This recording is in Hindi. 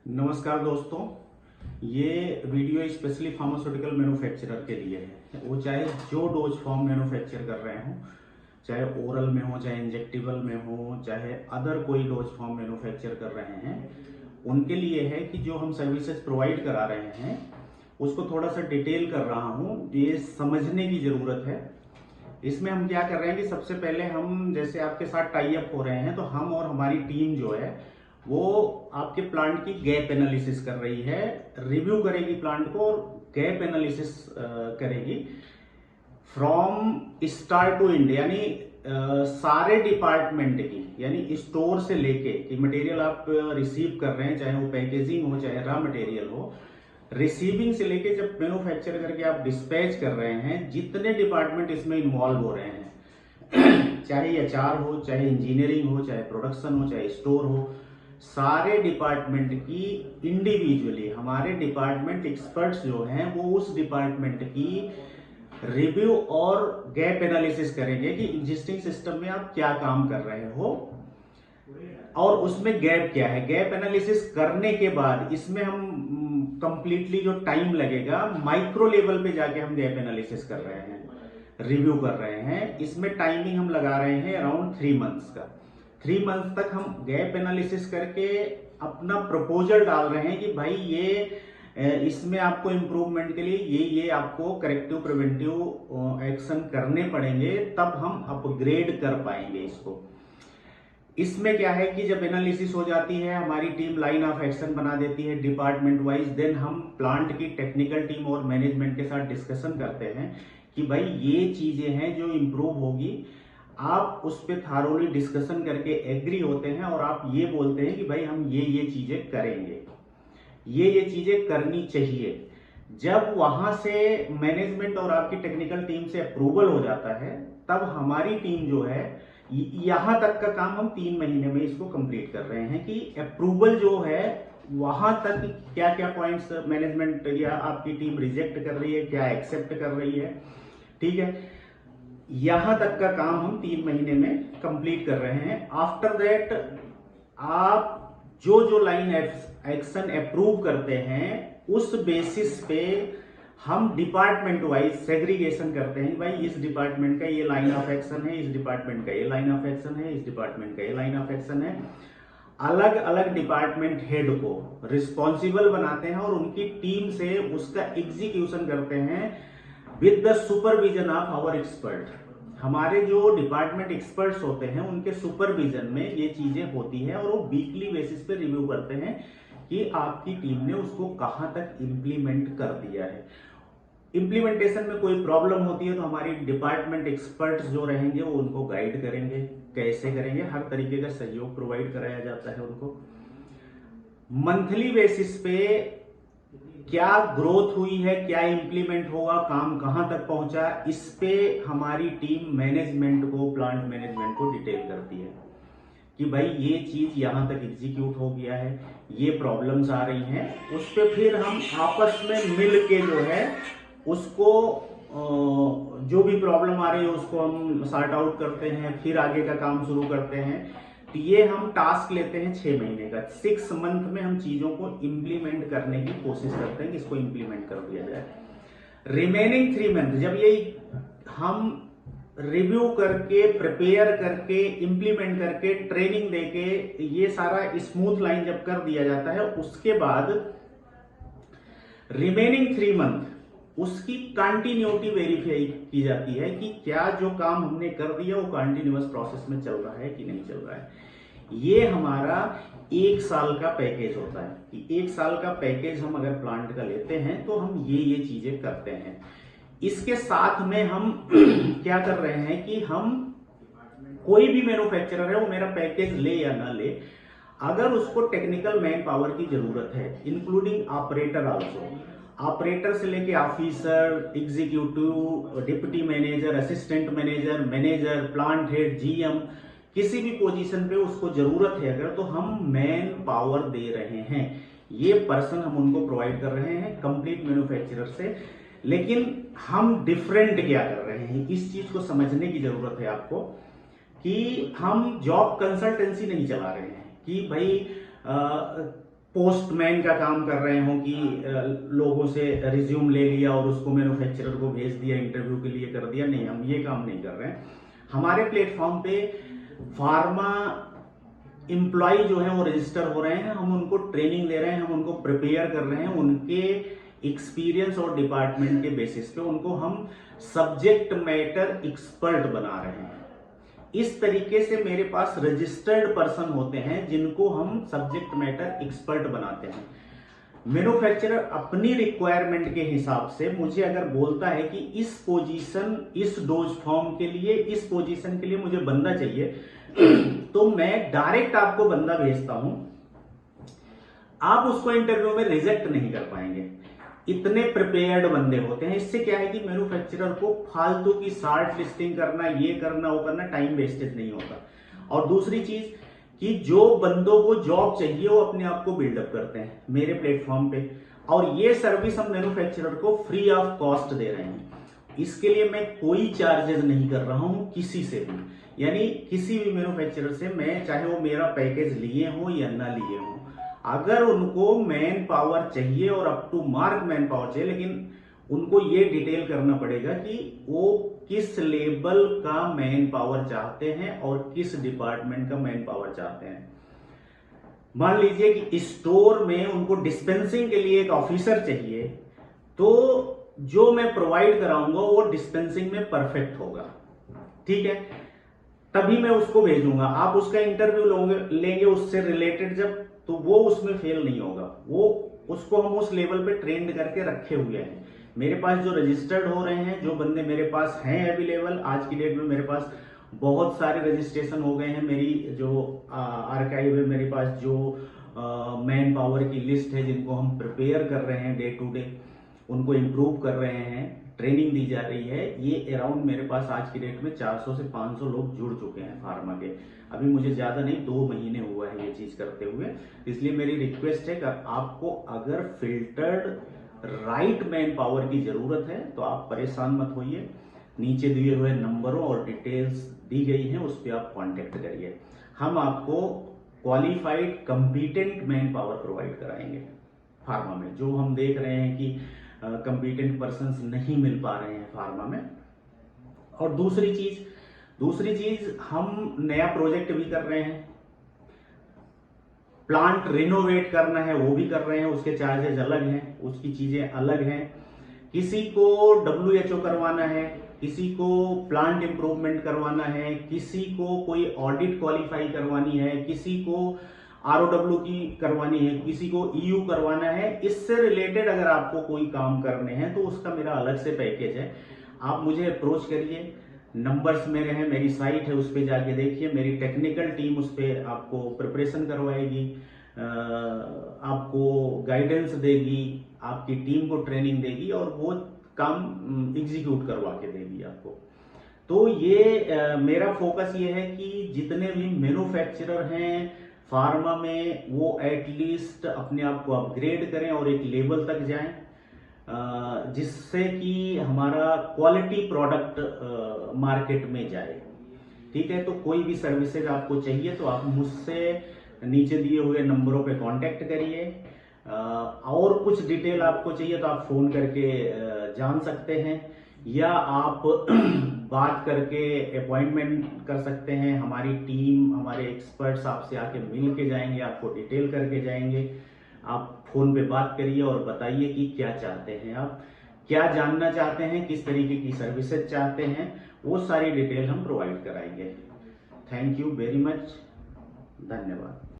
नमस्कार दोस्तों। ये वीडियो स्पेशली फार्मास्यूटिकल मैन्युफैक्चरर के लिए है। वो चाहे जो डोज फॉर्म मैन्युफैक्चर कर रहे हों, चाहे ओरल में हो, चाहे इंजेक्टेबल में हो, चाहे अदर कोई डोज फॉर्म मैन्युफैक्चर कर रहे हैं, उनके लिए है कि जो हम सर्विसेज प्रोवाइड करा रहे हैं उसको थोड़ा सा डिटेल कर रहा हूँ, ये समझने की ज़रूरत है। इसमें हम क्या कर रहे हैं कि सबसे पहले हम जैसे आपके साथ टाई अप हो रहे हैं, तो हम और हमारी टीम जो है वो आपके प्लांट की गैप एनालिसिस कर रही है, रिव्यू करेगी प्लांट को और गैप एनालिसिस करेगी फ्रॉम स्टार्ट टू एंड, यानी सारे डिपार्टमेंट की, यानी स्टोर से लेके कि मटेरियल आप रिसीव कर रहे हैं, चाहे वो पैकेजिंग हो चाहे रॉ मटेरियल हो, रिसीविंग से लेके जब मैन्युफैक्चर करके आप डिस्पैच कर रहे हैं, जितने डिपार्टमेंट इसमें इन्वॉल्व हो रहे हैं चाहे एचआर हो, चाहे इंजीनियरिंग हो, चाहे प्रोडक्शन हो, चाहे स्टोर हो, सारे डिपार्टमेंट की इंडिविजुअली हमारे डिपार्टमेंट एक्सपर्ट्स जो हैं वो उस डिपार्टमेंट की रिव्यू और गैप एनालिसिस करेंगे कि एग्जिस्टिंग सिस्टम में आप क्या काम कर रहे हो और उसमें गैप क्या है। गैप एनालिसिस करने के बाद इसमें हम कंप्लीटली जो टाइम लगेगा, माइक्रो लेवल पे जाके हम गैप एनालिसिस कर रहे हैं, रिव्यू कर रहे हैं। इसमें टाइमिंग हम लगा रहे हैं अराउंड 3 मंथ्स का। 3 मंथ्स तक हम गैप एनालिसिस करके अपना प्रपोजल डाल रहे हैं कि भाई ये इसमें आपको इम्प्रूवमेंट के लिए ये आपको करेक्टिव प्रिवेंटिव एक्शन करने पड़ेंगे, तब हम अपग्रेड कर पाएंगे इसको। इसमें क्या है कि जब एनालिसिस हो जाती है, हमारी टीम लाइन ऑफ एक्शन बना देती है डिपार्टमेंट वाइज, देन हम प्लांट की टेक्निकल टीम और मैनेजमेंट के साथ डिस्कशन करते हैं कि भाई ये चीजें हैं जो इम्प्रूव होगी। आप उस पर थारोली डिस्कशन करके एग्री होते हैं और आप ये बोलते हैं कि भाई हम ये चीजें करेंगे, ये चीजें करनी चाहिए। जब वहां से मैनेजमेंट और आपकी टेक्निकल टीम से अप्रूवल हो जाता है, तब हमारी टीम जो है यहां तक का काम हम 3 महीने में इसको कंप्लीट कर रहे हैं कि अप्रूवल जो है वहां तक क्या क्या पॉइंट्स मैनेजमेंट या आपकी टीम रिजेक्ट कर रही है, क्या एक्सेप्ट कर रही है, ठीक है। यहां तक का काम हम 3 महीने में कंप्लीट कर रहे हैं। आफ्टर दैट आप जो जो लाइन एक्शन अप्रूव करते हैं उस बेसिस पे हम डिपार्टमेंट वाइज सेग्रीगेशन करते हैं। भाई इस डिपार्टमेंट का ये लाइन ऑफ एक्शन है, इस डिपार्टमेंट का ये लाइन ऑफ एक्शन है, इस डिपार्टमेंट का ये लाइन ऑफ एक्शन है। अलग अलग डिपार्टमेंट हेड को रिस्पॉन्सिबल बनाते हैं और उनकी टीम से उसका एग्जीक्यूशन करते हैं with the supervision of our expert. हमारे जो डिपार्टमेंट एक्सपर्ट्स होते हैं उनके सुपरविजन में ये चीजें होती हैं और वो वीकली बेसिस पे रिव्यू करते हैं कि आपकी टीम ने उसको कहां तक इंप्लीमेंट कर दिया है। इंप्लीमेंटेशन में कोई प्रॉब्लम होती है तो हमारी डिपार्टमेंट एक्सपर्ट्स जो रहेंगे वो उनको गाइड करेंगे, कैसे करेंगे, हर तरीके का सहयोग प्रोवाइड कराया जाता है उनको। मंथली बेसिस पे क्या ग्रोथ हुई है, क्या इंप्लीमेंट होगा, काम कहां तक पहुंचा, इस पे हमारी टीम मैनेजमेंट को, प्लांट मैनेजमेंट को डिटेल करती है कि भाई ये चीज यहां तक एग्जीक्यूट हो गया है, ये प्रॉब्लम्स आ रही हैं। उस पे फिर हम आपस में मिल के जो है उसको जो भी प्रॉब्लम आ रही है उसको हम सॉर्ट आउट करते हैं, फिर आगे का काम शुरू करते हैं। तो ये हम टास्क लेते हैं 6 महीने का। 6 मंथ में हम चीजों को इंप्लीमेंट करने की कोशिश करते हैं कि इसको इंप्लीमेंट कर दिया जाए। रिमेनिंग 3 मंथ जब ये हम रिव्यू करके, प्रिपेयर करके, इंप्लीमेंट करके, ट्रेनिंग देके ये सारा स्मूथ लाइन जब कर दिया जाता है, उसके बाद रिमेनिंग 3 मंथ उसकी कंटिन्यूटी वेरीफाई की जाती है कि क्या जो काम हमने कर दिया वो कंटिन्यूअस प्रोसेस में चल रहा है कि नहीं चल रहा है। ये हमारा 1 साल का पैकेज होता है कि 1 साल का पैकेज हम अगर प्लांट का लेते हैं तो हम ये चीजें करते हैं। इसके साथ में हम क्या कर रहे हैं कि हम कोई भी मैन्युफैक्चरर है वो मेरा पैकेज ले या ना ले, अगर उसको टेक्निकल मैन पावर की जरूरत है, इंक्लूडिंग ऑपरेटर आल्सो, ऑपरेटर से लेके officer, executive, deputy manager, assistant manager, manager, plant head, GM, किसी भी पोजीशन पे उसको जरूरत है अगर, तो हम मैन पावर दे रहे हैं। ये पर्सन हम उनको प्रोवाइड कर रहे हैं कंप्लीट मैन्युफैक्चरर से। लेकिन हम डिफरेंट क्या कर रहे हैं, इस चीज को समझने की जरूरत है आपको कि हम जॉब कंसल्टेंसी नहीं चला रहे हैं कि भाई पोस्टमैन का काम कर रहे हो कि लोगों से रिज्यूम ले लिया और उसको मैन्युफैक्चरर को भेज दिया, इंटरव्यू के लिए कर दिया। नहीं, हम ये काम नहीं कर रहे हैं। हमारे प्लेटफॉर्म पे फार्मा एम्प्लॉय जो है वो रजिस्टर हो रहे हैं, हम उनको ट्रेनिंग दे रहे हैं, हम उनको प्रिपेयर कर रहे हैं, उनके एक्सपीरियंस और डिपार्टमेंट के बेसिस पे उनको हम सब्जेक्ट मैटर एक्सपर्ट बना रहे हैं। इस तरीके से मेरे पास रजिस्टर्ड पर्सन होते हैं जिनको हम सब्जेक्ट मैटर एक्सपर्ट बनाते हैं। मैन्युफैक्चरर अपनी रिक्वायरमेंट के हिसाब से मुझे अगर बोलता है कि इस पोजीशन, इस डोज फॉर्म के लिए, इस पोजीशन के लिए मुझे बंदा चाहिए, तो मैं डायरेक्ट आपको बंदा भेजता हूं। आप उसको इंटरव्यू में रिजेक्ट नहीं कर पाएंगे, इतने प्रिपेयर्ड बंदे होते हैं। इससे क्या है कि मैन्युफैक्चरर को फालतू की शार्ट लिस्टिंग करना, ये करना, वो करना, टाइम वेस्टेज नहीं होता। और दूसरी चीज कि जो बंदों को जॉब चाहिए वो अपने आप को बिल्डअप करते हैं मेरे प्लेटफॉर्म पे, और ये सर्विस हम मैन्युफैक्चरर को फ्री ऑफ कॉस्ट दे रहे हैं। इसके लिए मैं कोई चार्जेस नहीं कर रहा हूं किसी से भी, यानी किसी भी मैन्युफैक्चरर से, मैं चाहे वो मेरा पैकेज लिए हो या ना लिए हो, अगर उनको मैन पावर चाहिए और up to mark manpower चाहिए, लेकिन उनको ये डिटेल करना पड़ेगा कि वो किस लेवल का मैन पावर चाहते हैं और किस डिपार्टमेंट का मैन पावर चाहते हैं। मान लीजिए कि स्टोर में उनको डिस्पेंसिंग के लिए एक ऑफिसर चाहिए, तो जो मैं प्रोवाइड कराऊंगा वो डिस्पेंसिंग में परफेक्ट होगा, ठीक है, तभी मैं उसको भेजूंगा। आप उसका इंटरव्यू लेंगे उससे रिलेटेड जब, तो वो उसमें फेल नहीं होगा। वो उसको हम उस लेवल पे ट्रेंड करके रखे हुए हैं। मेरे पास जो रजिस्टर्ड हो रहे हैं, जो बंदे मेरे पास हैं अवेलेबल, आज की डेट में मेरे पास बहुत सारे रजिस्ट्रेशन हो गए हैं। मेरी जो आर्काइव है, मेरे पास जो मैन पावर की लिस्ट है जिनको हम प्रिपेयर कर रहे हैं डे टू डे, उनको इम्प्रूव कर रहे हैं, ट्रेनिंग दी जा रही है। ये अराउंड मेरे पास आज की डेट में 400 से 500 लोग जुड़ चुके हैं फार्मा के। अभी मुझे ज्यादा नहीं, 2 महीने हुआ है ये चीज करते हुए। इसलिए मेरी रिक्वेस्ट है कि आपको अगर फिल्टर्ड राइट मैन पावर की जरूरत है तो आप परेशान मत होइए। नीचे दिए हुए नंबरों और डिटेल्स दी गई हैं, उस पर आप कांटेक्ट करिए। हम आपको qualified competent man power provide कराएंगे फार्मा में। जो हम देख रहे हैं कि कंपीटेंट पर्सन्स नहीं मिल पा रहे हैं फार्मा में। और दूसरी चीज हम नया प्रोजेक्ट भी कर रहे हैं, प्लांट रिनोवेट करना है वो भी कर रहे हैं, उसके चार्जेस अलग हैं, उसकी चीजें अलग हैं। किसी को WHO करवाना है, किसी को प्लांट इंप्रूवमेंट करवाना है, किसी को कोई ऑडिट क्वालिफाई करवानी है, किसी को ROW की करवानी है, किसी को EU करवाना है। इससे रिलेटेड अगर आपको कोई काम करने हैं तो उसका मेरा अलग से पैकेज है। आप मुझे अप्रोच करिए, नंबर्स मेरे हैं, मेरी साइट है, उस पर जाके देखिए। मेरी टेक्निकल टीम उस पर आपको प्रिपरेशन करवाएगी, आपको गाइडेंस देगी, आपकी टीम को ट्रेनिंग देगी और वो काम एग्जीक्यूट करवा के देगी आपको। तो ये मेरा फोकस ये है कि जितने भी मैन्युफैक्चरर हैं फार्मा में, वो एटलीस्ट अपने आप को अपग्रेड करें और एक लेवल तक जाएं, जिससे कि हमारा क्वालिटी प्रोडक्ट मार्केट में जाए, ठीक है। तो कोई भी सर्विसेज आपको चाहिए तो आप मुझसे नीचे दिए हुए नंबरों पे कांटेक्ट करिए। और कुछ डिटेल आपको चाहिए तो आप फोन करके जान सकते हैं, या आप बात करके अपॉइंटमेंट कर सकते हैं। हमारी टीम, हमारे एक्सपर्ट्स आपसे आके मिल के जाएंगे, आपको डिटेल करके जाएंगे। आप फोन पे बात करिए और बताइए कि क्या चाहते हैं, आप क्या जानना चाहते हैं, किस तरीके की सर्विसेज चाहते हैं, वो सारी डिटेल हम प्रोवाइड कराएंगे। थैंक यू वेरी मच, धन्यवाद।